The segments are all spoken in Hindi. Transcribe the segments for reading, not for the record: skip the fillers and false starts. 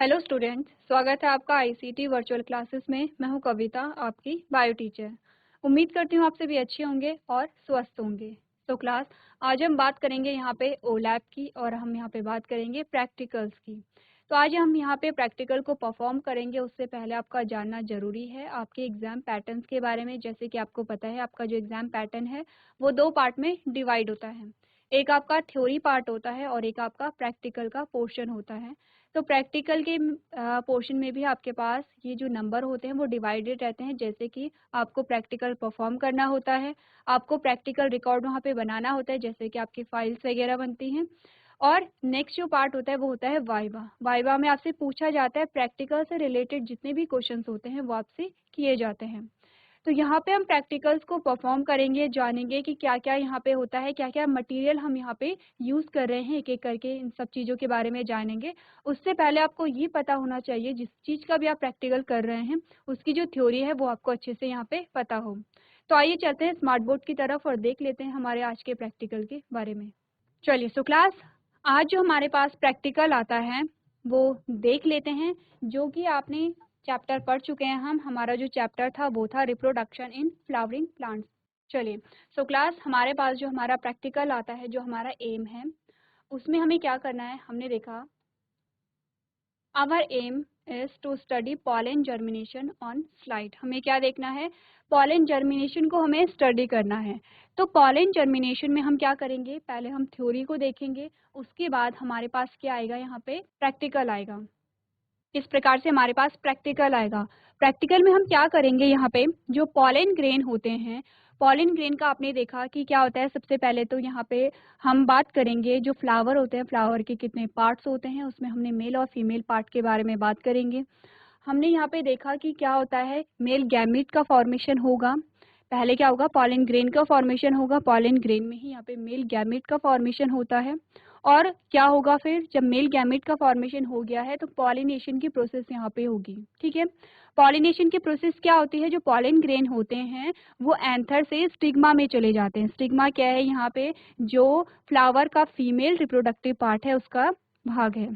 हेलो स्टूडेंट्स, स्वागत है आपका आईसीटी वर्चुअल क्लासेस में। मैं हूं कविता, आपकी बायो टीचर। उम्मीद करती हूं आप सभी अच्छे होंगे और स्वस्थ होंगे। तो क्लास आज हम बात करेंगे यहाँ पे ओलैब की, और हम यहाँ पे बात करेंगे प्रैक्टिकल्स की। तो आज हम यहाँ पे प्रैक्टिकल को परफॉर्म करेंगे। उससे पहले आपका जानना जरूरी है आपके एग्जाम पैटर्न्स के बारे में। जैसे कि आपको पता है आपका जो एग्जाम पैटर्न है वो दो पार्ट में डिवाइड होता है। एक आपका थ्योरी पार्ट होता है और एक आपका प्रैक्टिकल का पोर्शन होता है। तो प्रैक्टिकल के पोर्शन में भी आपके पास ये जो नंबर होते हैं वो डिवाइडेड रहते हैं। जैसे कि आपको प्रैक्टिकल परफॉर्म करना होता है, आपको प्रैक्टिकल रिकॉर्ड वहाँ पे बनाना होता है, जैसे कि आपकी फाइल्स वगैरह बनती हैं। और नेक्स्ट जो पार्ट होता है वो होता है वाइवा। वाइवा में आपसे पूछा जाता है प्रैक्टिकल से रिलेटेड जितने भी क्वेश्चंस होते हैं वो आपसे किए जाते हैं। तो यहाँ पे हम प्रैक्टिकल्स को परफॉर्म करेंगे, जानेंगे कि क्या क्या यहाँ पे होता है, क्या क्या मटेरियल हम यहाँ पे यूज़ कर रहे हैं, एक एक करके इन सब चीज़ों के बारे में जानेंगे। उससे पहले आपको ये पता होना चाहिए जिस चीज़ का भी आप प्रैक्टिकल कर रहे हैं उसकी जो थ्योरी है वो आपको अच्छे से यहाँ पे पता हो। तो आइए चलते हैं स्मार्ट बोर्ड की तरफ और देख लेते हैं हमारे आज के प्रैक्टिकल के बारे में। चलिए सो क्लास, आज जो हमारे पास प्रैक्टिकल आता है वो देख लेते हैं, जो कि आपने चैप्टर पढ़ चुके हैं। हमारा जो चैप्टर था वो था रिप्रोडक्शन इन फ्लावरिंग प्लांट्स। चलिए सो क्लास, हमारे पास जो हमारा प्रैक्टिकल आता है, जो हमारा एम है, उसमें हमें क्या करना है। हमने देखा our aim is to study pollen germination on slide. हमें क्या देखना है, पॉलन जर्मिनेशन को हमें स्टडी करना है। तो पॉलन जर्मिनेशन में हम क्या करेंगे, पहले हम थ्योरी को देखेंगे, उसके बाद हमारे पास क्या आएगा, यहाँ पे प्रैक्टिकल आएगा। इस प्रकार से हमारे पास प्रैक्टिकल आएगा। प्रैक्टिकल में हम क्या करेंगे, यहाँ पे जो पॉलन ग्रेन होते हैं, पॉलन ग्रेन का आपने देखा कि क्या होता है। सबसे पहले तो यहाँ पे हम बात करेंगे जो फ्लावर होते हैं, फ्लावर के कितने पार्ट्स होते हैं, उसमें हमने मेल और फीमेल पार्ट के बारे में बात करेंगे। हमने यहाँ पे देखा कि क्या होता है, मेल गैमीट का फॉर्मेशन होगा। पहले क्या होगा, पॉलन ग्रेन का फॉर्मेशन होगा, पॉलन ग्रेन में ही यहाँ पे मेल गैमीट का फॉर्मेशन होता है। और क्या होगा फिर, जब मेल गैमेट का फॉर्मेशन हो गया है तो पॉलिनेशन की प्रोसेस यहाँ पे होगी। ठीक है, पॉलिनेशन की प्रोसेस क्या होती है, जो पॉलन ग्रेन होते हैं वो एंथर से स्टिग्मा में चले जाते हैं। स्टिग्मा क्या है, यहाँ पे जो फ्लावर का फीमेल रिप्रोडक्टिव पार्ट है उसका भाग है।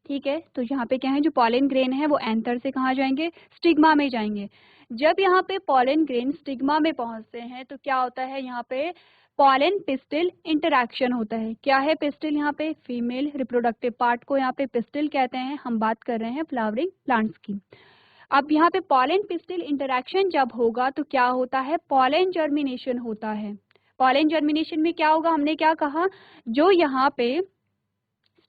ठीक है, तो यहाँ पे क्या है, जो पॉलन ग्रेन है वो एंथर से कहाँ जाएंगे, स्टिग्मा में जाएंगे। जब यहाँ पे पॉलन ग्रेन स्टिग्मा में पहुंचते हैं तो क्या होता है, यहाँ पे पॉलन पिस्टिल इंटरैक्शन होता है। क्या है पिस्टिल, यहाँ पे फीमेल रिप्रोडक्टिव पार्ट को यहाँ पे पिस्टिल कहते हैं। हम बात कर रहे हैं फ्लावरिंग प्लांट्स की। अब यहाँ पे पॉलन पिस्टिल इंटरैक्शन जब होगा तो क्या होता है, पॉलन जर्मिनेशन होता है। पॉलन जर्मिनेशन में क्या होगा, हमने क्या कहा, जो यहाँ पे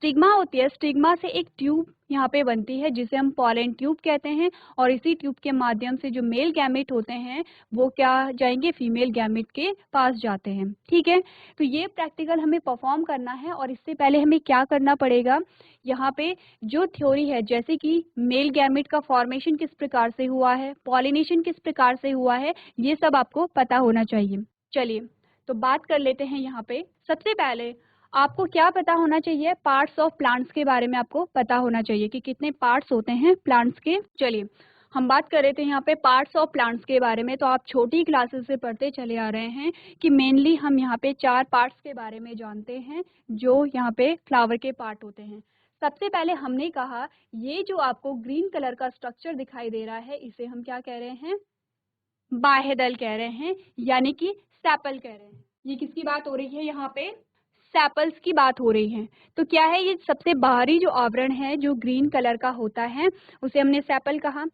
स्टिग्मा होती है, स्टिग्मा से एक ट्यूब यहाँ पे बनती है जिसे हम पॉलन ट्यूब कहते हैं। और इसी ट्यूब के माध्यम से जो मेल गैमेट होते हैं वो क्या जाएंगे, फीमेल गैमेट के पास जाते हैं। ठीक है, तो ये प्रैक्टिकल हमें परफॉर्म करना है। और इससे पहले हमें क्या करना पड़ेगा, यहाँ पे जो थ्योरी है, जैसे कि मेल गैमेट का फॉर्मेशन किस प्रकार से हुआ है, पॉलिनेशन किस प्रकार से हुआ है, ये सब आपको पता होना चाहिए। चलिए तो बात कर लेते हैं। यहाँ पे सबसे पहले आपको क्या पता होना चाहिए, पार्ट्स ऑफ प्लांट्स के बारे में आपको पता होना चाहिए कि कितने पार्ट्स होते हैं प्लांट्स के। चलिए हम बात कर रहे थे यहाँ पे पार्ट्स ऑफ प्लांट्स के बारे में। तो आप छोटी क्लासेस से पढ़ते चले आ रहे हैं कि मेनली हम यहाँ पे 4 पार्ट्स के बारे में जानते हैं जो यहाँ पे फ्लावर के पार्ट होते हैं। सबसे पहले हमने कहा, ये जो आपको ग्रीन कलर का स्ट्रक्चर दिखाई दे रहा है इसे हम क्या कह रहे हैं, बाह्यदल कह रहे हैं, यानी कि सेपल कह रहे हैं। ये किसकी बात हो रही है, यहाँ पे सेपल्स की बात हो रही है। तो क्या है, ये सबसे बाहरी जो आवरण है जो ग्रीन कलर का होता है उसे हमने सेपल कहा।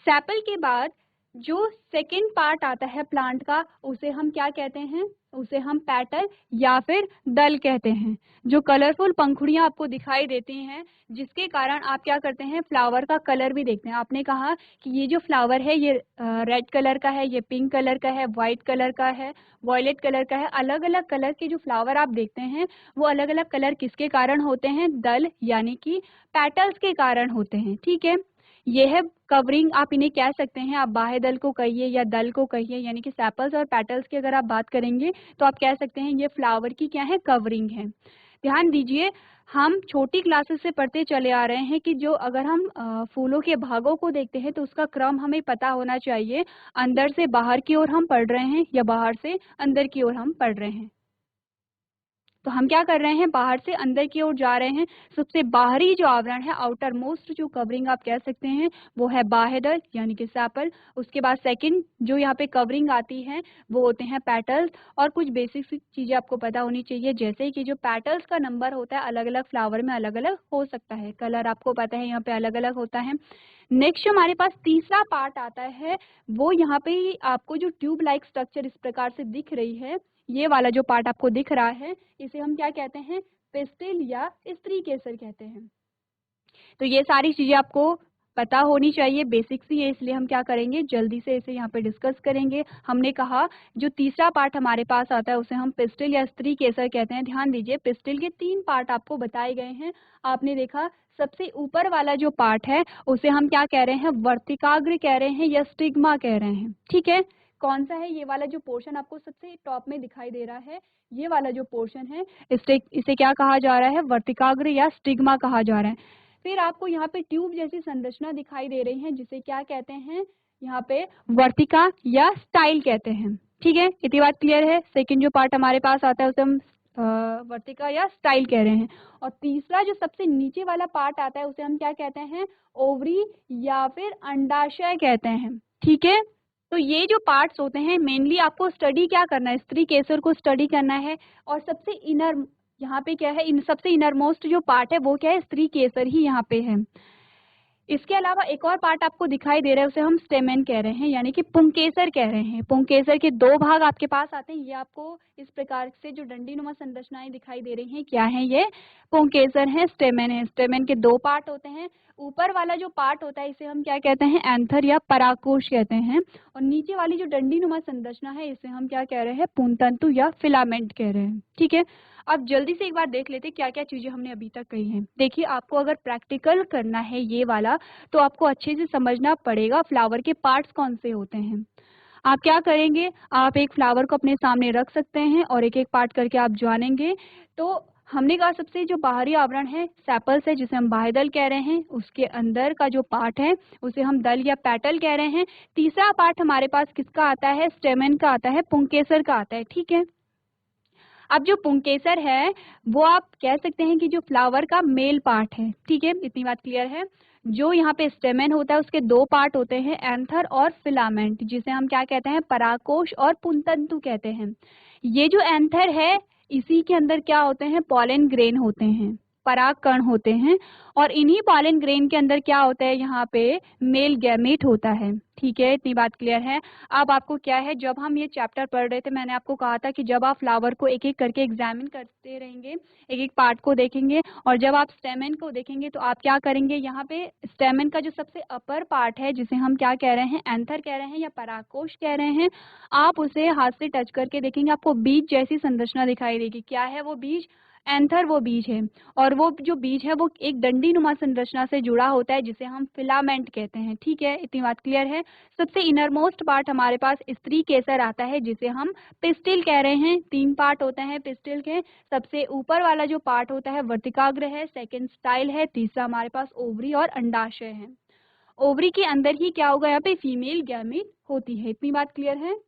सेपल के बाद जो सेकेंड पार्ट आता है प्लांट का उसे हम क्या कहते हैं, उसे हम पेटल या फिर दल कहते हैं। जो कलरफुल पंखुड़ियां आपको दिखाई देती हैं जिसके कारण आप क्या करते हैं, फ्लावर का कलर भी देखते हैं। आपने कहा कि ये जो फ्लावर है ये रेड कलर का है, ये पिंक कलर का है, वाइट कलर का है, वॉयलेट कलर का है। अलग अलग कलर के जो फ्लावर आप देखते हैं वो अलग अलग कलर किसके कारण होते हैं, दल यानी कि पेटल्स के कारण होते हैं। ठीक है, ये है कवरिंग, आप इन्हें कह सकते हैं, आप बाह्य दल को कहिए या दल को कहिए, यानी कि सेपल्स और पेटल्स की अगर आप बात करेंगे तो आप कह सकते हैं ये फ्लावर की क्या है, कवरिंग है। ध्यान दीजिए, हम छोटी क्लासेस से पढ़ते चले आ रहे हैं कि जो अगर हम फूलों के भागों को देखते हैं तो उसका क्रम हमें पता होना चाहिए, अंदर से बाहर की ओर हम पढ़ रहे हैं या बाहर से अंदर की ओर हम पढ़ रहे हैं। तो हम क्या कर रहे हैं, बाहर से अंदर की ओर जा रहे हैं। सबसे बाहरी जो आवरण है, आउटर मोस्ट जो कवरिंग आप कह सकते हैं, वो है बाहेडर यानी कि सैपल। उसके बाद सेकंड जो यहाँ पे कवरिंग आती है वो होते हैं पेटल्स। और कुछ बेसिक चीजें आपको पता होनी चाहिए, जैसे कि जो पेटल्स का नंबर होता है अलग अलग फ्लावर में अलग अलग हो सकता है, कलर आपको पता है यहाँ पे अलग अलग होता है। नेक्स्ट हमारे पास तीसरा पार्ट आता है, वो यहाँ पे आपको जो ट्यूब लाइक स्ट्रक्चर इस प्रकार से दिख रही है, ये वाला जो पार्ट आपको दिख रहा है, इसे हम क्या कहते हैं, पिस्टिल या स्त्री केसर कहते हैं। तो ये सारी चीजें आपको पता होनी चाहिए, बेसिक सी है, इसलिए हम क्या करेंगे, जल्दी से इसे यहाँ पे डिस्कस करेंगे। हमने कहा जो तीसरा पार्ट हमारे पास आता है उसे हम पिस्टिल या स्त्री केसर कहते हैं। ध्यान दीजिए, पिस्टिल के 3 पार्ट आपको बताए गए हैं। आपने देखा सबसे ऊपर वाला जो पार्ट है उसे हम क्या कह रहे हैं, वर्तिकाग्र कह रहे हैं या स्टिग्मा कह रहे हैं। ठीक है, कौन सा है, ये वाला जो पोर्शन आपको सबसे टॉप में दिखाई दे रहा है, ये वाला जो पोर्शन है, इसे क्या कहा जा रहा है, वर्तिकाग्र या स्टिग्मा कहा जा रहा है। फिर आपको यहाँ पे ट्यूब जैसी संरचना दिखाई दे रही है, जिसे क्या कहते हैं, यहाँ पे वर्तिका या स्टाइल कहते हैं। ठीक है, इतनी बात क्लियर है। सेकंड जो पार्ट हमारे पास आता है उसे हम वर्तिका या स्टाइल कह रहे हैं। और तीसरा जो सबसे नीचे वाला पार्ट आता है उसे हम क्या कहते हैं, ओवरी या फिर अंडाशय कहते हैं। ठीक है, तो ये जो पार्ट्स होते हैं मेनली आपको स्टडी क्या करना है, स्त्री केसर को स्टडी करना है। और सबसे इनर यहाँ पे क्या है, इन सबसे इनरमोस्ट जो पार्ट है वो क्या है, स्त्री केसर ही यहाँ पे है। इसके अलावा एक और पार्ट आपको दिखाई दे रहा है उसे हम स्टेमेन कह रहे हैं यानी कि पुंकेसर कह रहे हैं। पुंकेसर के 2 भाग आपके पास आते हैं। ये आपको इस प्रकार से जो डंडीनुमा संरचनाएं दिखाई दे रही हैं, क्या है ये, पुंकेसर है, स्टेमेन है। स्टेमेन के 2 पार्ट होते हैं। ऊपर वाला जो पार्ट होता है इसे हम क्या कहते हैं, एंथर या परागकोश कहते हैं। और नीचे वाली जो डंडीनुमा संरचना है इसे हम क्या कह रहे हैं, पुंतंतु या फिलामेंट कह रहे हैं। ठीक है, अब जल्दी से एक बार देख लेते क्या क्या चीजें हमने अभी तक कही हैं। देखिए, आपको अगर प्रैक्टिकल करना है ये वाला तो आपको अच्छे से समझना पड़ेगा फ्लावर के पार्ट्स कौन से होते हैं। आप क्या करेंगे, आप एक फ्लावर को अपने सामने रख सकते हैं और एक एक पार्ट करके आप जानेंगे। तो हमने कहा सबसे जो बाहरी आवरण है सेपल्स है, जिसे हम बाह्यदल कह रहे हैं। उसके अंदर का जो पार्ट है उसे हम दल या पेटल कह रहे हैं। तीसरा पार्ट हमारे पास किसका आता है, स्टेमेन का आता है, पुंकेसर का आता है। ठीक है, अब जो पुंकेसर है वो आप कह सकते हैं कि जो फ्लावर का मेल पार्ट है। ठीक है, इतनी बात क्लियर है। जो यहाँ पे स्टेमेन होता है उसके 2 पार्ट होते हैं, एंथर और फिलामेंट, जिसे हम क्या कहते हैं, परागकोश और पुंतंतु कहते हैं। ये जो एंथर है इसी के अंदर क्या होते हैं, पॉलन ग्रेन होते हैं, पराग कण होते हैं। और इन्हीं पॉलन ग्रेन के अंदर क्या होता है, यहाँ पे मेल गैमेट होता है। ठीक है, इतनी बात क्लियर है। अब आपको क्या है, जब हम ये चैप्टर पढ़ रहे थे मैंने आपको कहा था कि जब आप फ्लावर को एक एक करके एग्जामिन करते रहेंगे, एक एक पार्ट को देखेंगे, और जब आप स्टेमेन को देखेंगे तो आप क्या करेंगे, यहाँ पे स्टेमेन का जो सबसे अपर पार्ट है जिसे हम क्या कह रहे हैं, एंथर कह रहे हैं या परागकोश कह रहे हैं, आप उसे हाथ से टच करके देखेंगे, आपको बीज जैसी संरचना दिखाई देगी। क्या है वो बीज, एंथर वो बीज है। और वो जो बीज है वो एक डंडी नुमा संरचना से जुड़ा होता है जिसे हम फिलामेंट कहते हैं। ठीक है, इतनी बात क्लियर है। सबसे इनरमोस्ट पार्ट हमारे पास स्त्री केसर आता है जिसे हम पिस्टिल कह रहे हैं। 3 पार्ट होते हैं पिस्टिल के। सबसे ऊपर वाला जो पार्ट होता है वर्तिकाग्र है, सेकंड स्टाइल है, तीसरा हमारे पास ओवरी और अंडाशय है। ओवरी के अंदर ही क्या होगा, यहाँ पे फीमेल गैमीट होती है। इतनी बात क्लियर है।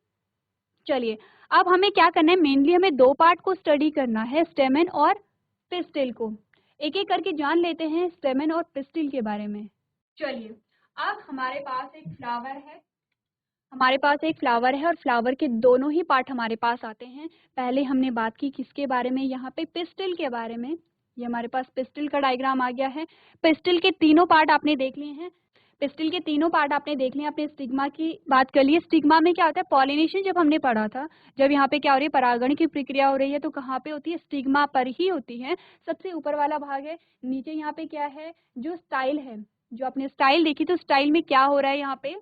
चलिए, अब हमें क्या करना है, मेनली हमें 2 पार्ट को स्टडी करना है, स्टेमेन और पिस्टिल को। एक एक करके जान लेते हैं स्टेमेन और पिस्टिल के बारे में। चलिए, अब हमारे पास एक फ्लावर है, और फ्लावर के दोनों ही पार्ट हमारे पास आते हैं। पहले हमने बात की किसके बारे में, यहाँ पे पिस्टिल के बारे में। ये हमारे पास पिस्टिल का डायग्राम आ गया है। पिस्टिल के तीनों पार्ट आपने देख लिए हैं। पिस्टिल के तीनों पार्ट आपने देख लिए। आपने स्टिग्मा की बात कर ली। स्टिग्मा में क्या होता है, पॉलिनेशन जब हमने पढ़ा था, जब यहाँ पे क्या हो रही है, परागण की प्रक्रिया हो रही है, तो कहाँ पे होती है, स्टिग्मा पर ही होती है। सबसे ऊपर वाला भाग है। नीचे यहाँ पे क्या है, जो स्टाइल है, जो आपने स्टाइल देखी, तो स्टाइल में क्या हो रहा है, यहाँ पे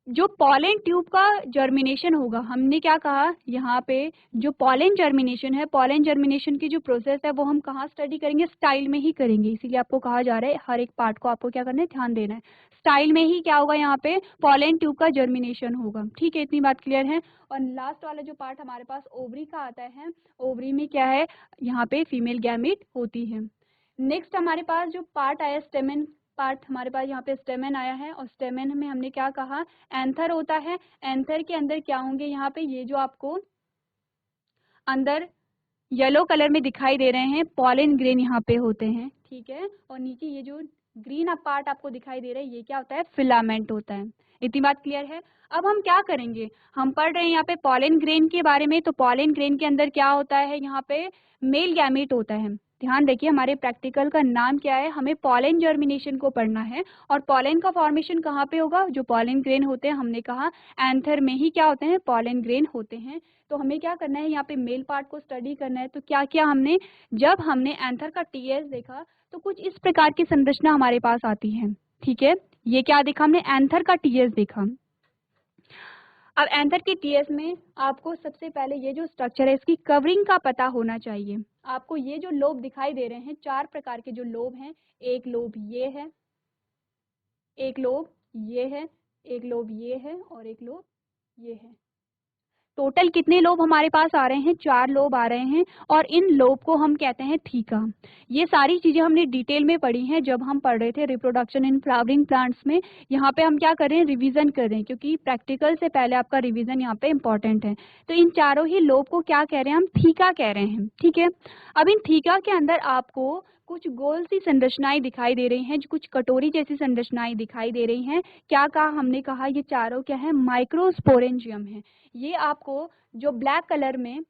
जो पॉलन ट्यूब का जर्मिनेशन होगा। हमने क्या कहा, यहाँ पे जो पॉलन जर्मिनेशन है, पॉलन जर्मिनेशन की जो प्रोसेस है वो हम कहाँ स्टडी करेंगे, स्टाइल में ही करेंगे। इसीलिए आपको कहा जा रहा है हर एक पार्ट को आपको क्या करना है, ध्यान देना है। स्टाइल में ही क्या होगा, यहाँ पे पॉलन ट्यूब का जर्मिनेशन होगा। ठीक है, इतनी बात क्लियर है। और लास्ट वाला जो पार्ट हमारे पास ओवरी का आता है, ओवरी में क्या है, यहाँ पे फीमेल गैमेट होती है। नेक्स्ट हमारे पास जो पार्ट आया स्टेमेन पार्ट, हमारे पास यहाँ पे स्टेमेन आया है। और स्टेमेन में हमने क्या कहा, एंथर होता है। एंथर के अंदर क्या होंगे, यहाँ पे ये जो आपको अंदर येलो कलर में दिखाई दे रहे हैं पॉलन ग्रेन यहाँ पे होते हैं, ठीक है। और नीचे ये जो ग्रीन पार्ट आपको दिखाई दे रहा है ये क्या होता है, फिलामेंट होता है। इतनी बात क्लियर है। अब हम क्या करेंगे, हम पढ़ रहे हैं यहाँ पे पॉलन ग्रेन के बारे में, तो पॉलन ग्रेन के अंदर क्या होता है, यहाँ पे मेल गैमीट होता है। ध्यान देखिए हमारे प्रैक्टिकल का नाम क्या है, हमें पॉलन जर्मिनेशन को पढ़ना है। और पॉलन का फॉर्मेशन कहाँ पे होगा, जो पॉलन ग्रेन होते हैं हमने कहा एंथर में ही क्या होते हैं, पॉलन ग्रेन होते हैं। तो हमें क्या करना है, यहाँ पे मेल पार्ट को स्टडी करना है। तो क्या किया हमने, जब हमने एंथर का टीएस देखा तो कुछ इस प्रकार की संरचना हमारे पास आती है, ठीक है। ये क्या देखा हमने, एंथर का टीएस देखा। अब एंथर के टीएस में आपको सबसे पहले ये जो स्ट्रक्चर है इसकी कवरिंग का पता होना चाहिए। आपको ये जो लोब दिखाई दे रहे हैं, 4 प्रकार के जो लोब हैं, एक लोब ये है, एक लोब ये है, एक लोब ये है और एक लोब ये है। टोटल कितने लोब हमारे पास आ रहे हैं, 4 लोब आ रहे हैं। और इन लोब को हम कहते हैं थीका। ये सारी चीजें हमने डिटेल में पढ़ी हैं जब हम पढ़ रहे थे रिप्रोडक्शन इन फ्लावरिंग प्लांट्स में। यहाँ पे हम क्या कर रहे हैं, रिवीजन कर रहे हैं, क्योंकि प्रैक्टिकल से पहले आपका रिवीजन यहाँ पे इंपॉर्टेंट है। तो इन चारों ही लोब को क्या कह रहे हैं, हम थीका कह रहे हैं, ठीक है। अब इन थीका के अंदर आपको कुछ गोल सी संरचनाएं दिखाई दे रही हैं, जो कुछ कटोरी जैसी संरचनाएं दिखाई दे रही हैं। क्या कहा हमने, कहा ये चारों क्या है, माइक्रोस्पोरेंजियम है। ये आपको जो ब्लैक कलर में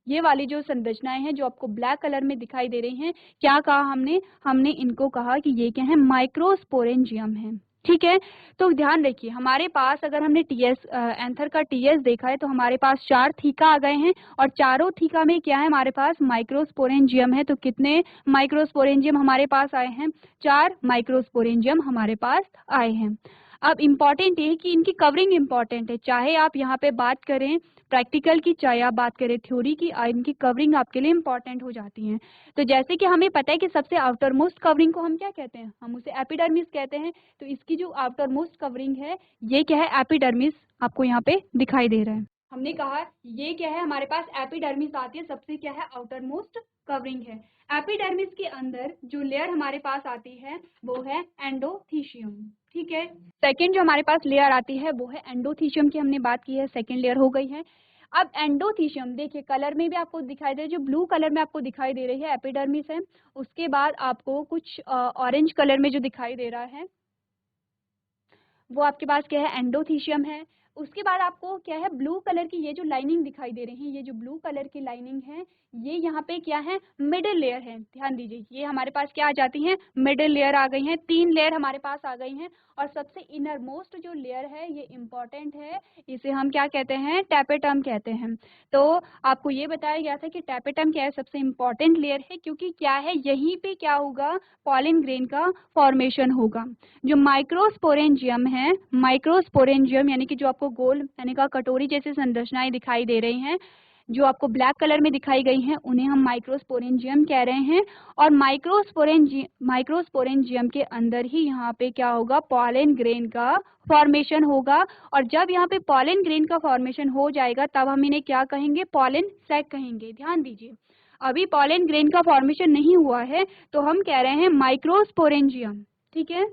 ये वाली जो संरचनाएं हैं जो आपको ब्लैक कलर में दिखाई दे रही हैं, क्या कहा हमने, हमने इनको कहा कि ये क्या है, माइक्रोस्पोरेंजियम है, ठीक है। तो ध्यान रखिए हमारे पास अगर हमने टीएस एंथर का टीएस देखा है तो हमारे पास 4 थीका आ गए हैं और चारों थीका में क्या है, हमारे पास माइक्रोस्पोरेंजियम है। तो कितने माइक्रोस्पोरेंजियम हमारे पास आए हैं, 4 माइक्रोस्पोरेंजियम हमारे पास आए हैं। अब इम्पॉर्टेंट ये है कि इनकी कवरिंग इम्पॉर्टेंट है, चाहे आप यहाँ पे बात करें प्रैक्टिकल की, चाहे आप बात करें थ्योरी की, इनकी कवरिंग आपके लिए इम्पॉर्टेंट हो जाती है। तो जैसे कि हमें पता है कि सबसे आउटर मोस्ट कवरिंग को हम क्या कहते हैं, हम उसे एपिडर्मिस कहते हैं। तो इसकी जो आउटर मोस्ट कवरिंग है ये क्या है, एपिडर्मिस आपको यहाँ पे दिखाई दे रहा है। हमने कहा ये क्या है, हमारे पास एपिडर्मिस आती है, सबसे क्या है, आउटर मोस्ट कवरिंग है। एपिडर्मिस के अंदर जो लेयर हमारे पास आती है वो है एंडोथीशियम, ठीक है। सेकेंड जो हमारे पास लेयर आती है वो है एंडोथीशियम की, हमने बात की है, सेकेंड लेयर हो गई है। अब एंडोथीशियम देखिए कलर में भी आपको दिखाई दे रही है, जो ब्लू कलर में आपको दिखाई दे रही है एपिडर्मिस है। उसके बाद आपको कुछ ऑरेंज कलर में जो दिखाई दे रहा है वो आपके पास क्या है, एंडोथीशियम है। उसके बाद आपको क्या है, ब्लू कलर की ये जो लाइनिंग दिखाई दे रही है, ये जो ब्लू कलर की लाइनिंग है ये यहाँ पे क्या है, मिडिल लेयर है। ध्यान दीजिए ये हमारे पास क्या आ जाती है, मिडिल लेयर आ गई है। 3 लेयर हमारे पास आ गई हैं और सबसे इनर मोस्ट जो लेयर है ये इंपॉर्टेंट है, इसे हम क्या कहते हैं, टैपेटम कहते हैं। तो आपको ये बताया गया था कि टैपेटम क्या है, सबसे इम्पॉर्टेंट लेयर है, क्योंकि क्या है यहीं पे क्या होगा, पॉलन ग्रेन का फॉर्मेशन होगा। जो माइक्रोस्पोरेंजियम है, माइक्रोस्पोरेंजियम यानी कि जो आपको गोल यानी का कटोरी जैसी संरचनाएं दिखाई दे रही हैं, जो आपको ब्लैक कलर में दिखाई गई हैं, उन्हें हम माइक्रोस्पोरेंजियम कह रहे हैं। और माइक्रोस्पोरेंजियम के अंदर ही यहाँ पे क्या होगा, पॉलन ग्रेन का फॉर्मेशन होगा। और जब यहाँ पे पॉलन ग्रेन का फॉर्मेशन हो जाएगा तब हम इन्हें क्या कहेंगे, पॉलन सैक कहेंगे। ध्यान दीजिए अभी पॉलन ग्रेन का फॉर्मेशन नहीं हुआ है तो हम कह रहे हैं माइक्रोस्पोरेंजियम, ठीक है।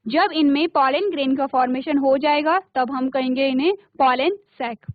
जब इनमें पॉलन ग्रेन का फॉर्मेशन हो जाएगा तब हम कहेंगे इन्हें पॉलन सैक।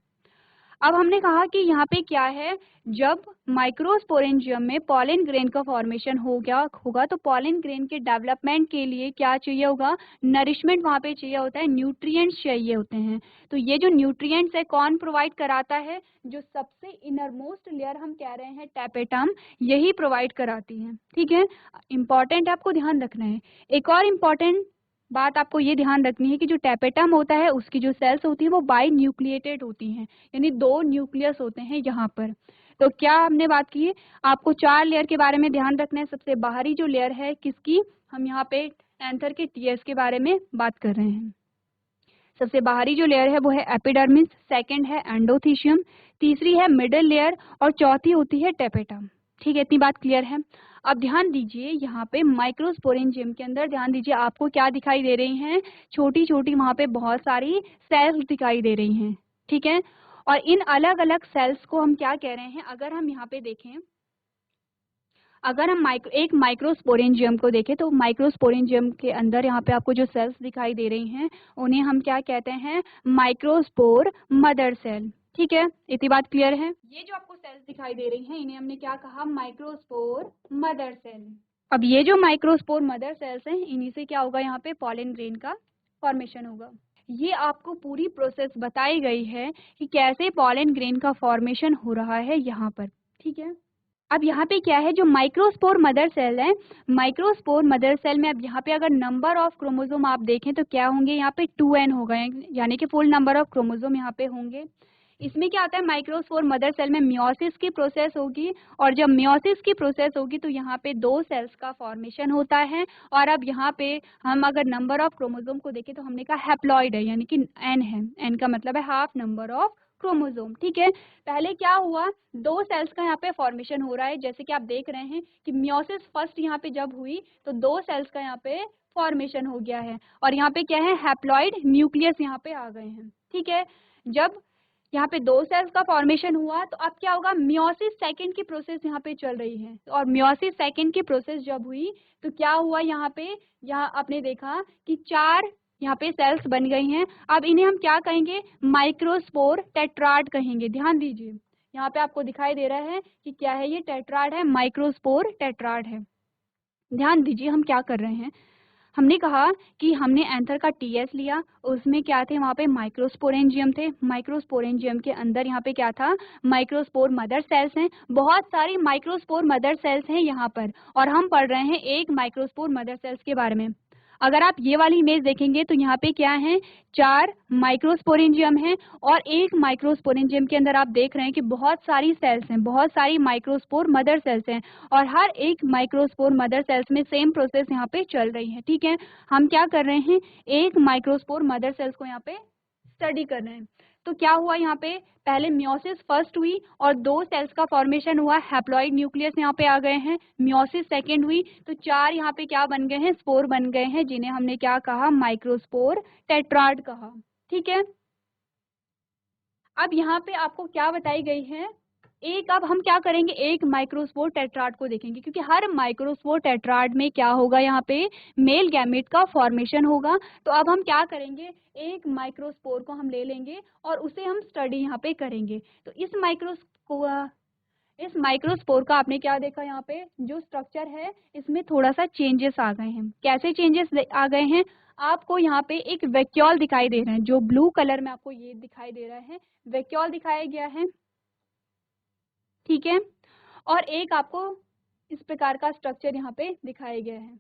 अब हमने कहा कि यहाँ पे क्या है, जब माइक्रोस्पोरेंजियम में पॉलन ग्रेन का फॉर्मेशन हो गया होगा तो पॉलन ग्रेन के डेवलपमेंट के लिए क्या चाहिए होगा, नरिशमेंट वहाँ पे चाहिए होता है, न्यूट्रिएंट्स चाहिए होते हैं। तो ये जो न्यूट्रिएंट्स है कौन प्रोवाइड कराता है, जो सबसे इनर मोस्ट लेयर हम कह रहे हैं टैपेटम, यही प्रोवाइड कराती है, ठीक है। इंपॉर्टेंट आपको ध्यान रखना है। एक और इम्पॉर्टेंट बात आपको ये ध्यान रखनी है कि जो टैपेटम होता है उसकी जो सेल्स होती है वो बाई न्यूक्लिएटेड होती हैं, यानी 2 न्यूक्लियस होते हैं यहाँ पर। तो क्या हमने बात की, आपको 4 लेयर के बारे में ध्यान रखना है। सबसे बाहरी जो लेयर है किसकी, हम यहाँ पे एंथर के टीएस के बारे में बात कर रहे हैं। सबसे बाहरी जो लेयर है वो है एपिडर्मिस, सेकंड है एंडोथीशियम, तीसरी है मिडिल लेयर और चौथी होती है टैपेटम, ठीक है। इतनी बात क्लियर है। अब ध्यान दीजिए यहाँ पे माइक्रोस्पोरेंजियम के अंदर ध्यान दीजिए आपको क्या दिखाई दे रही हैं, छोटी छोटी वहाँ पे बहुत सारी सेल्स दिखाई दे रही हैं, ठीक है। और इन अलग अलग सेल्स को हम क्या कह रहे हैं, अगर हम यहाँ पे देखें, अगर हम एक माइक्रोस्पोरेंजियम को देखें तो माइक्रोस्पोरेंजियम के अंदर यहाँ पे आपको जो सेल्स दिखाई दे रही हैं उन्हें हम क्या कहते हैं, माइक्रोस्पोर मदर सेल, ठीक है, इतनी बात क्लियर है। ये जो आपको सेल्स दिखाई दे रही हैं इन्हें हमने क्या कहा, माइक्रोस्पोर मदर सेल। अब ये जो माइक्रोस्पोर मदर सेल्स हैं इन्हीं से क्या होगा, यहाँ पे पॉलन ग्रेन का फॉर्मेशन होगा। ये आपको पूरी प्रोसेस बताई गई है कि कैसे पॉलन ग्रेन का फॉर्मेशन हो रहा है यहाँ पर। ठीक है, अब यहाँ पे क्या है, जो माइक्रोस्पोर मदर सेल है, माइक्रोस्पोर मदर सेल में अब यहाँ पे अगर नंबर ऑफ क्रोमोसोम आप देखें तो क्या होंगे, यहाँ पे 2n होगा, यानी कि फुल नंबर ऑफ क्रोमोसोम यहाँ पे होंगे। इसमें क्या होता है, माइक्रोस्पोर मदर सेल में मियोसिस की प्रोसेस होगी, और जब मियोसिस की प्रोसेस होगी तो यहाँ पे 2 सेल्स का फॉर्मेशन होता है। और अब यहाँ पे हम अगर नंबर ऑफ क्रोमोसोम को देखें तो हमने कहा हैप्लॉइड है, यानी कि n है, n का मतलब है हाफ नंबर ऑफ क्रोमोसोम। ठीक है, पहले क्या हुआ, 2 सेल्स का यहाँ पे फॉर्मेशन हो रहा है, जैसे कि आप देख रहे हैं कि मियोसिस फर्स्ट यहाँ पे जब हुई तो 2 सेल्स का यहाँ पे फॉर्मेशन हो गया है, और यहाँ पे क्या है, हैप्लॉइड न्यूक्लियस यहाँ पे आ गए हैं। ठीक है, जब यहाँ पे 2 सेल्स का फॉर्मेशन हुआ तो अब क्या होगा, मियोसिस सेकंड की प्रोसेस यहाँ पे चल रही है, और मियोसिस सेकंड की प्रोसेस जब हुई तो क्या हुआ, यहाँ पे यहाँ आपने देखा कि 4 यहाँ पे सेल्स बन गई हैं। अब इन्हें हम क्या कहेंगे, माइक्रोस्पोर टेट्राड कहेंगे। ध्यान दीजिए, यहाँ पे आपको दिखाई दे रहा है कि क्या है, ये टेट्राड है, माइक्रोस्पोर टेट्राड है। ध्यान दीजिए हम क्या कर रहे हैं, हमने कहा कि हमने एंथर का टीएस लिया, उसमें क्या थे, वहाँ पे माइक्रोस्पोरेंजियम थे, माइक्रोस्पोरेंजियम के अंदर यहाँ पे क्या था, माइक्रोस्पोर मदर सेल्स हैं, बहुत सारी माइक्रोस्पोर मदर सेल्स हैं यहाँ पर, और हम पढ़ रहे हैं एक माइक्रोस्पोर मदर सेल्स के बारे में। अगर आप ये वाली इमेज देखेंगे तो यहाँ पे क्या है, 4 माइक्रोस्पोरेंजियम है, और एक माइक्रोस्पोरेंजियम के अंदर आप देख रहे हैं कि बहुत सारी सेल्स हैं, बहुत सारी माइक्रोस्पोर मदर सेल्स हैं, और हर एक माइक्रोस्पोर मदर सेल्स में सेम प्रोसेस यहाँ पे चल रही है। ठीक है, हम क्या कर रहे हैं, एक माइक्रोस्पोर मदर सेल्स को यहाँ पे स्टडी कर रहे हैं। तो क्या हुआ, यहाँ पे पहले मियोसिस फर्स्ट हुई और 2 सेल्स का फॉर्मेशन हुआ, हैप्लॉइड न्यूक्लियस यहाँ पे आ गए हैं, मियोसिस सेकेंड हुई तो 4 यहाँ पे क्या बन गए हैं, स्पोर बन गए हैं, जिन्हें हमने क्या कहा, माइक्रोस्पोर टेट्राड कहा। ठीक है, अब यहाँ पे आपको क्या बताई गई है, एक, अब हम क्या करेंगे, एक माइक्रोस्पोर टेट्राड को देखेंगे, क्योंकि हर माइक्रोस्पोर टेट्राड में क्या होगा, यहाँ पे मेल गैमेट का फॉर्मेशन होगा। तो अब हम क्या करेंगे, एक माइक्रोस्पोर को हम ले लेंगे और उसे हम स्टडी यहाँ पे करेंगे। तो इस माइक्रोस्पोर का आपने क्या देखा, यहाँ पे जो स्ट्रक्चर है इसमें थोड़ा सा चेंजेस आ गए हैं। कैसे चेंजेस आ गए हैं, आपको यहाँ पे एक वैक्यूल दिखाई दे रहे हैं, जो ब्लू कलर में आपको ये दिखाई दे रहा है, वैक्यूल दिखाया गया है। ठीक है, और एक आपको इस प्रकार का स्ट्रक्चर यहाँ पे दिखाया गया है।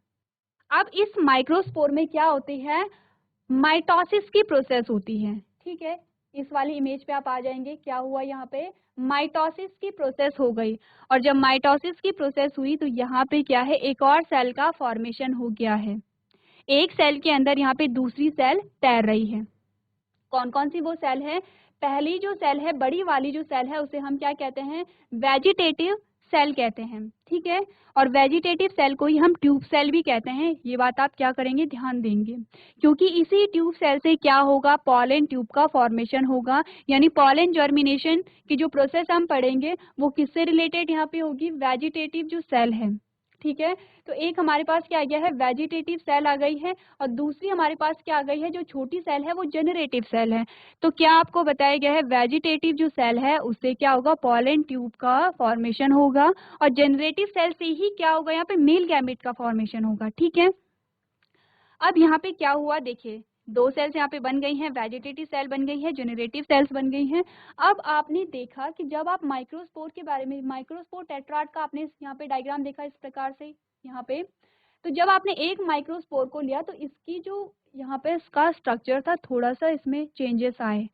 अब इस माइक्रोस्पोर में क्या होती है, माइटोसिस की प्रोसेस होती है। ठीक है, इस वाली इमेज पे आप आ जाएंगे, क्या हुआ, यहाँ पे माइटोसिस की प्रोसेस हो गई, और जब माइटोसिस की प्रोसेस हुई तो यहाँ पे क्या है, एक और सेल का फॉर्मेशन हो गया है। एक सेल के अंदर यहाँ पे दूसरी सेल तैर रही है। कौन कौन सी वो सेल है, पहली जो सेल है, बड़ी वाली जो सेल है, उसे हम क्या कहते हैं, वेजिटेटिव सेल कहते हैं। ठीक है, और वेजिटेटिव सेल को ही हम ट्यूब सेल भी कहते हैं। ये बात आप क्या करेंगे, ध्यान देंगे, क्योंकि इसी ट्यूब सेल से क्या होगा, पॉलन ट्यूब का फॉर्मेशन होगा, यानी पॉलन जर्मिनेशन की जो प्रोसेस हम पढ़ेंगे वो किससे रिलेटेड यहाँ पे होगी, वेजिटेटिव जो सेल है। ठीक है, तो एक हमारे पास क्या आ गया है, वेजिटेटिव सेल आ गई है, और दूसरी हमारे पास क्या आ गई है, जो छोटी सेल है वो जेनरेटिव सेल है। तो क्या आपको बताया गया है, वेजिटेटिव जो सेल है उससे क्या होगा, पॉलन ट्यूब का फॉर्मेशन होगा, और जेनरेटिव सेल से ही क्या होगा, यहाँ पे मेल गैमेट का फॉर्मेशन होगा। ठीक है, अब यहाँ पे क्या हुआ, देखिए 2 सेल्स यहाँ पे बन गई हैं, वेजिटेटिव सेल बन गई है, जेनरेटिव सेल्स बन गई हैं। अब आपने देखा कि जब आप माइक्रोस्पोर के बारे में, माइक्रोस्पोर टेट्राड का आपने यहाँ पे डायग्राम देखा इस प्रकार से यहाँ पे, तो जब आपने एक माइक्रोस्पोर को लिया तो इसकी जो यहाँ पे इसका स्ट्रक्चर था, थोड़ा सा इसमें चेंजेस आए।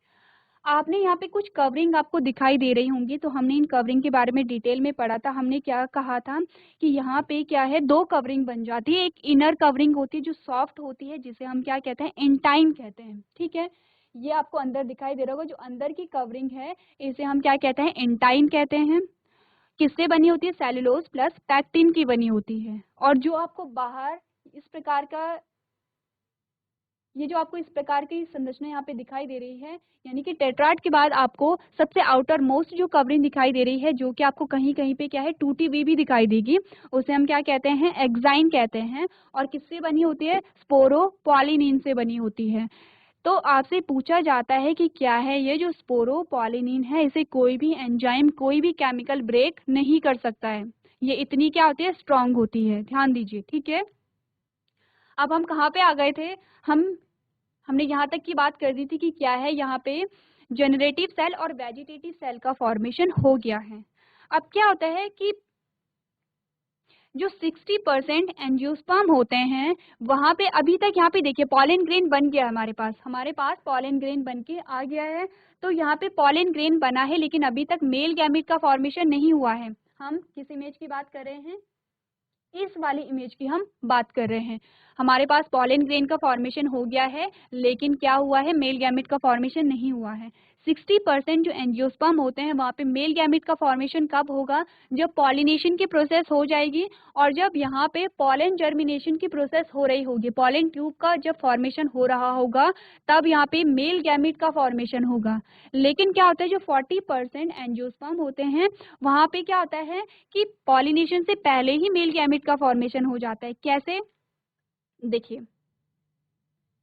आपने यहाँ पे कुछ कवरिंग आपको दिखाई दे रही होंगी, तो हमने इन कवरिंग के बारे में डिटेल में पढ़ा था। हमने क्या कहा था कि यहाँ पे क्या है, 2 कवरिंग बन जाती है, एक इनर कवरिंग होती है जो सॉफ्ट होती है, जिसे हम क्या कहते हैं, एंटाइन कहते हैं। ठीक है, ये आपको अंदर दिखाई दे रहा होगा, जो अंदर की कवरिंग है इसे हम क्या कहते हैं, एंटाइन कहते हैं। किससे बनी होती है, सेलुलोज प्लस पैक्टिन की बनी होती है। और जो आपको बाहर इस प्रकार का, ये जो आपको इस प्रकार की संरचना यहाँ पे दिखाई दे रही है, यानी कि टेट्राड के बाद आपको सबसे आउटर मोस्ट जो कवरिंग दिखाई दे रही है, जो कि आपको कहीं कहीं पे क्या है, टूटी हुई भी दिखाई देगी, उसे हम क्या कहते हैं, एक्साइन कहते हैं। और किससे बनी होती है, स्पोरोपॉलिनिन से बनी होती है। तो आपसे पूछा जाता है कि क्या है ये जो स्पोरोपॉलिनिन है, इसे कोई भी एंजाइम, कोई भी केमिकल ब्रेक नहीं कर सकता है। ये इतनी क्या होती है, स्ट्रांग होती है, ध्यान दीजिए, ठीक है। अब हम कहाँ पे आ गए थे, हमने यहाँ तक की बात कर दी थी कि क्या है, यहाँ पे जनरेटिव सेल और वेजिटेटिव सेल का फॉर्मेशन हो गया है। अब क्या होता है कि जो 60% एंजियोस्पर्म होते हैं वहां पे अभी तक, यहाँ पे देखिए पॉलन ग्रेन बन गया हमारे पास पॉलन ग्रेन बन के आ गया है। तो यहाँ पे पॉलन ग्रेन बना है, लेकिन अभी तक मेल गैमेट का फॉर्मेशन नहीं हुआ है। हम किस इमेज की बात कर रहे हैं, इस वाली इमेज की हम बात कर रहे हैं। हमारे पास पॉलन ग्रेन का फॉर्मेशन हो गया है, लेकिन क्या हुआ है, मेल गैमेट का फॉर्मेशन नहीं हुआ है। 60% जो एंजियोस्पर्म होते हैं वहाँ पे मेल गैमेट का फॉर्मेशन कब होगा, जब पॉलिनेशन की प्रोसेस हो जाएगी और जब यहाँ पे पॉलन जर्मिनेशन की प्रोसेस हो रही होगी, पॉलन ट्यूब का जब फॉर्मेशन हो रहा होगा, तब यहाँ पे मेल गैमेट का फॉर्मेशन होगा। लेकिन क्या होता है, जो 40% एंजियोस्पर्म होते हैं वहाँ पे क्या होता है कि पॉलिनेशन से पहले ही मेल गैमेट का फॉर्मेशन हो जाता है। कैसे, देखिए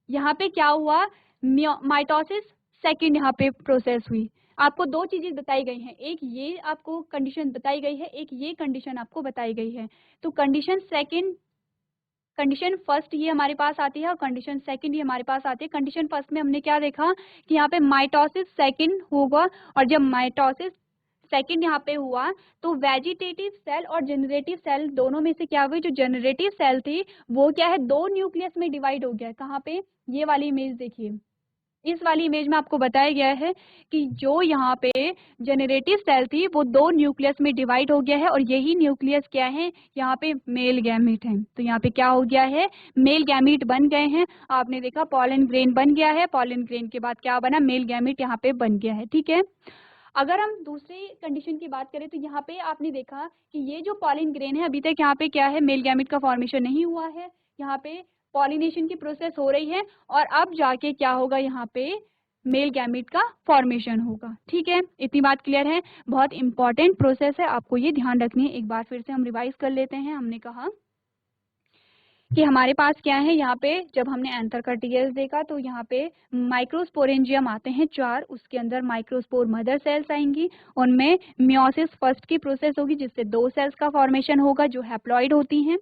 यहाँ पे क्या हुआ, माइटोसिस सेकंड यहाँ पे प्रोसेस हुई। आपको दो चीजें बताई गई हैं, एक ये आपको कंडीशन बताई गई है, एक ये कंडीशन आपको बताई गई है। तो कंडीशन सेकंड, कंडीशन फर्स्ट ये हमारे पास आती है और कंडीशन सेकंड ये हमारे पास आती है। कंडीशन फर्स्ट में हमने क्या देखा कि यहाँ पे माइटोसिस सेकंड होगा, और जब माइटोसिस सेकंड यहाँ पे हुआ तो वेजिटेटिव सेल और जनरेटिव सेल दोनों में से क्या हुई, जो जनरेटिव सेल थी वो क्या है, दो न्यूक्लियस में डिवाइड हो गया है। कहाँ पे, ये वाली इमेज देखिए, इस वाली इमेज में आपको बताया गया है कि जो यहाँ पे जनरेटिव सेल थी वो दो न्यूक्लियस में डिवाइड हो गया है, और यही न्यूक्लियस क्या है, यहाँ पे मेल गैमीट है। तो यहाँ पे क्या हो गया है, मेल गैमीट बन गए हैं। आपने देखा पॉलन ग्रेन बन गया है, पॉलन ग्रेन के बाद क्या बना, मेल गैमीट यहाँ पे बन गया है, ठीक है। अगर हम दूसरी कंडीशन की बात करें तो यहाँ पे आपने देखा कि ये जो पॉलिन ग्रेन है अभी तक यहाँ पे क्या है, मेल गैमेट का फॉर्मेशन नहीं हुआ है, यहाँ पे पॉलिनेशन की प्रोसेस हो रही है, और अब जाके क्या होगा, यहाँ पे मेल गैमेट का फॉर्मेशन होगा, ठीक है। इतनी बात क्लियर है, बहुत इंपॉर्टेंट प्रोसेस है, आपको ये ध्यान रखनी है। एक बार फिर से हम रिवाइज कर लेते हैं। हमने कहा कि हमारे पास क्या है, यहाँ पे जब हमने एंथर का टीएस देखा तो यहाँ पे माइक्रोस्पोरेंजियम आते हैं 4, उसके अंदर माइक्रोस्पोर मदर सेल्स आएंगी, उनमें मियोसिस फर्स्ट की प्रोसेस होगी जिससे 2 सेल्स का फॉर्मेशन होगा जो हैप्लॉइड होती हैं।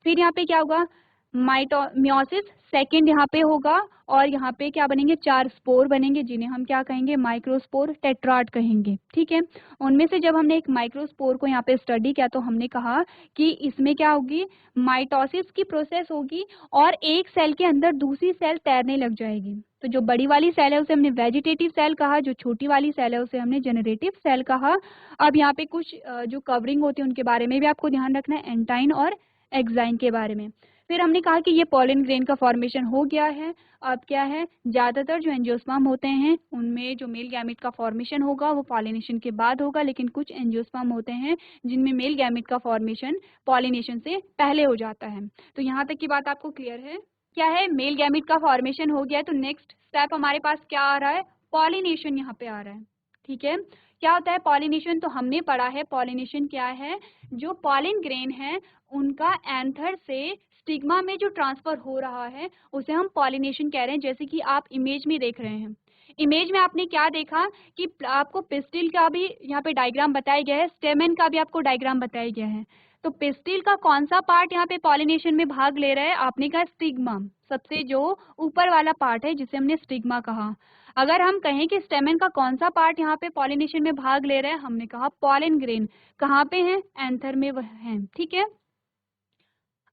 फिर यहाँ पे क्या होगा, मियोसिस सेकंड यहाँ पे होगा, और यहाँ पे क्या बनेंगे, 4 स्पोर बनेंगे जिन्हें हम क्या कहेंगे, माइक्रोस्पोर टेट्राड कहेंगे, ठीक है। उनमें से जब हमने एक माइक्रोस्पोर को यहाँ पे स्टडी किया तो हमने कहा कि इसमें क्या होगी, माइटोसिस की प्रोसेस होगी और एक सेल के अंदर दूसरी सेल तैरने लग जाएगी। तो जो बड़ी वाली सेल है उसे हमने वेजिटेटिव सेल कहा, जो छोटी वाली सेल है उसे हमने जनरेटिव सेल कहा। अब यहाँ पे कुछ जो कवरिंग होती है उनके बारे में भी आपको ध्यान रखना है, एंटाइन और एक्साइन के बारे में। फिर हमने कहा कि ये पॉलन ग्रेन का फॉर्मेशन हो गया है। अब क्या है, ज्यादातर जो एंजियोस्पर्म होते हैं उनमें जो मेल गैमेट का फॉर्मेशन होगा वो पॉलिनेशन के बाद होगा, लेकिन कुछ एंजियोस्पर्म होते हैं जिनमें मेल गैमेट का फॉर्मेशन पॉलिनेशन से पहले हो जाता है। तो यहाँ तक की बात आपको क्लियर है। क्या है, मेल गैमेट का फॉर्मेशन हो गया है, तो नेक्स्ट स्टेप हमारे पास क्या आ रहा है, पॉलिनेशन यहाँ पे आ रहा है, ठीक है। क्या होता है पॉलिनेशन, तो हमने पढ़ा है पॉलिनेशन क्या है, जो पॉलन ग्रेन है उनका एंथर से स्टिग्मा में जो ट्रांसफर हो रहा है उसे हम पॉलिनेशन कह रहे हैं। जैसे कि आप इमेज में देख रहे हैं, इमेज में आपने क्या देखा कि आपको पिस्टिल का भी यहाँ पे डायग्राम बताया गया है, स्टेमेन का भी आपको डायग्राम बताया गया है। तो पिस्टिल का कौन सा पार्ट यहाँ पे पॉलिनेशन में भाग ले रहा है, आपने कहा स्टिग्मा, सबसे जो ऊपर वाला पार्ट है जिसे हमने स्टिग्मा कहा। अगर हम कहें कि स्टेमेन का कौन सा पार्ट यहाँ पे पॉलिनेशन में भाग ले रहा है, हमने कहा पॉलन ग्रेन। कहाँ पे है, एंथर में वह है, ठीक है।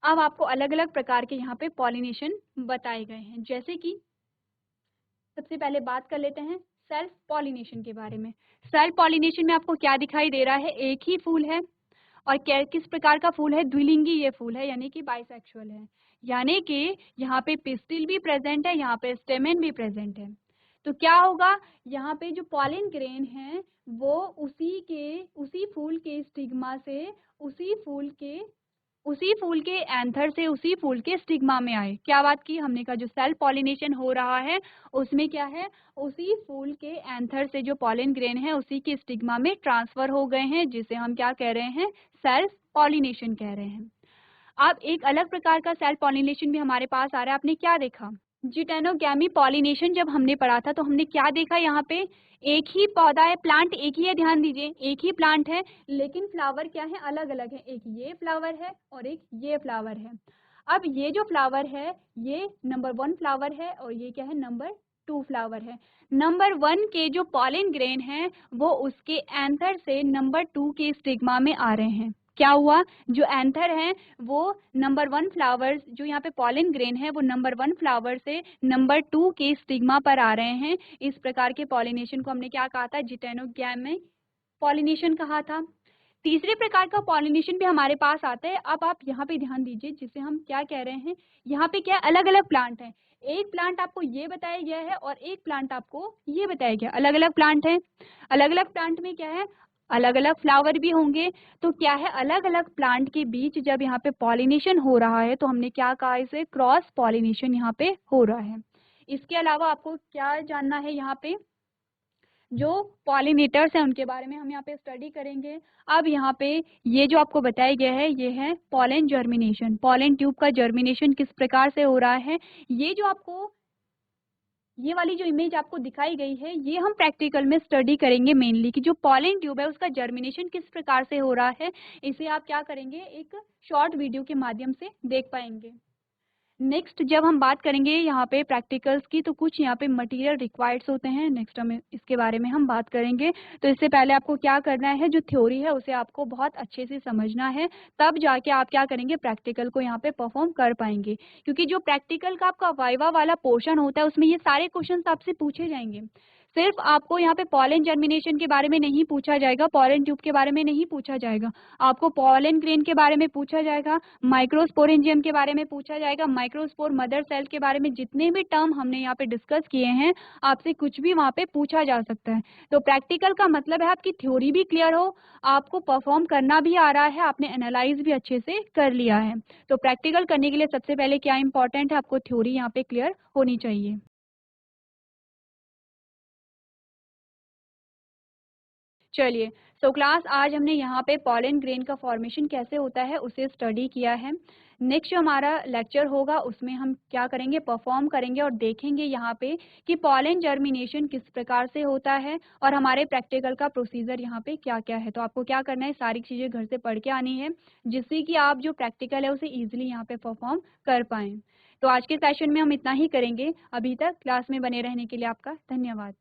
अब आपको अलग अलग प्रकार के यहाँ पे पॉलिनेशन बताए गए हैं, जैसे कि सबसे पहले बात कर लेते हैं सेल्फ पॉलिनेशन के बारे में। सेल्फ पॉलिनेशन में आपको क्या दिखाई दे रहा है, एक ही फूल है, और किस प्रकार का फूल है, द्विलिंगी ये फूल है, यानी कि बाइसेक्सुअल है, यानी कि यहाँ पे पिस्टिल भी प्रेजेंट है, यहाँ पे स्टेमेन भी प्रेजेंट है। तो क्या होगा, यहाँ पे जो पॉलन ग्रेन है वो उसी फूल के स्टिग्मा से उसी फूल के एंथर से उसी फूल के स्टिग्मा में आए। क्या बात की हमने कहा, जो सेल्फ पॉलिनेशन हो रहा है उसमें क्या है, उसी फूल के एंथर से जो पॉलन ग्रेन है उसी के स्टिग्मा में ट्रांसफर हो गए हैं, जिसे हम क्या कह रहे हैं, सेल्फ पॉलिनेशन कह रहे हैं। अब एक अलग प्रकार का सेल्फ पॉलिनेशन भी हमारे पास आ रहा है। आपने क्या देखा, जिटेनोगैमी पॉलिनेशन जब हमने पढ़ा था तो हमने क्या देखा, यहाँ पे एक ही पौधा है, प्लांट एक ही है, ध्यान दीजिए एक ही प्लांट है, लेकिन फ्लावर क्या है, अलग अलग है। एक ये फ्लावर है और एक ये फ्लावर है। अब ये जो फ्लावर है ये नंबर 1 फ्लावर है और ये क्या है, नंबर 2 फ्लावर है। नंबर 1 के जो पॉलिन ग्रेन है वो उसके एंथर से नंबर 2 के स्टिग्मा में आ रहे हैं। क्या हुआ, जो एंथर है वो नंबर 1 फ्लावर, जो यहाँ पे पॉलिन ग्रेन है वो नंबर 1 फ्लावर से नंबर 2 के स्टिग्मा पर आ रहे हैं। इस प्रकार के पॉलिनेशन को हमने क्या कहा था, जिटेनोगैमी पॉलिनेशन कहा था। तीसरे प्रकार का पॉलिनेशन भी हमारे पास आता है। अब आप यहाँ पे ध्यान दीजिए, जिसे हम क्या कह रहे हैं, यहाँ पे क्या अलग अलग प्लांट हैं। एक प्लांट आपको ये बताया गया है और एक प्लांट आपको ये बताया गया, अलग अलग प्लांट है। अलग अलग प्लांट में क्या है, अलग अलग फ्लावर भी होंगे। तो क्या है, अलग अलग प्लांट के बीच जब यहाँ पे पॉलिनेशन हो रहा है तो हमने क्या कहा, इसे क्रॉस पॉलिनेशन यहाँ पे हो रहा है। इसके अलावा आपको क्या जानना है, यहाँ पे जो पॉलिनेटर्स हैं उनके बारे में हम यहाँ पे स्टडी करेंगे। अब यहाँ पे ये जो आपको बताया गया है ये है पॉलन जर्मिनेशन, पॉलन ट्यूब का जर्मिनेशन किस प्रकार से हो रहा है। ये जो आपको ये वाली जो इमेज आपको दिखाई गई है ये हम प्रैक्टिकल में स्टडी करेंगे मेनली, कि जो पॉलन ट्यूब है उसका जर्मिनेशन किस प्रकार से हो रहा है। इसे आप क्या करेंगे, एक शॉर्ट वीडियो के माध्यम से देख पाएंगे। नेक्स्ट जब हम बात करेंगे यहाँ पे प्रैक्टिकल्स की, तो कुछ यहाँ पे मटेरियल रिक्वायर्ड्स होते हैं, नेक्स्ट हम इसके बारे में हम बात करेंगे। तो इससे पहले आपको क्या करना है, जो थ्योरी है उसे आपको बहुत अच्छे से समझना है, तब जाके आप क्या करेंगे, प्रैक्टिकल को यहाँ पे परफॉर्म कर पाएंगे। क्योंकि जो प्रैक्टिकल का आपका वाइवा वाला पोर्शन होता है उसमें ये सारे क्वेश्चन आपसे पूछे जाएंगे। सिर्फ आपको यहाँ पे पॉलन जर्मिनेशन के बारे में नहीं पूछा जाएगा, पॉलन ट्यूब के बारे में नहीं पूछा जाएगा, आपको पॉलन ग्रेन के बारे में पूछा जाएगा, माइक्रोस्पोरेंजियम के बारे में पूछा जाएगा, माइक्रोस्पोर मदर सेल के बारे में जितने भी टर्म हमने यहाँ पे डिस्कस किए हैं आपसे कुछ भी वहाँ पे पूछा जा सकता है। तो प्रैक्टिकल का मतलब है आपकी थ्योरी भी क्लियर हो, आपको परफॉर्म करना भी आ रहा है, आपने एनालाइज भी अच्छे से कर लिया है। तो प्रैक्टिकल करने के लिए सबसे पहले क्या इंपॉर्टेंट है, आपको थ्योरी यहाँ पे क्लियर होनी चाहिए। चलिए, सो क्लास आज हमने यहाँ पे पॉलन ग्रेन का फॉर्मेशन कैसे होता है उसे स्टडी किया है। नेक्स्ट जो हमारा लेक्चर होगा उसमें हम क्या करेंगे, परफॉर्म करेंगे और देखेंगे यहाँ पे कि पॉलन जर्मिनेशन किस प्रकार से होता है और हमारे प्रैक्टिकल का प्रोसीजर यहाँ पे क्या क्या है। तो आपको क्या करना है, सारी चीज़ें घर से पढ़ के आनी है जिससे कि आप जो प्रैक्टिकल है उसे ईजिली यहाँ पे परफॉर्म कर पाएँ। तो आज के सेशन में हम इतना ही करेंगे। अभी तक क्लास में बने रहने के लिए आपका धन्यवाद।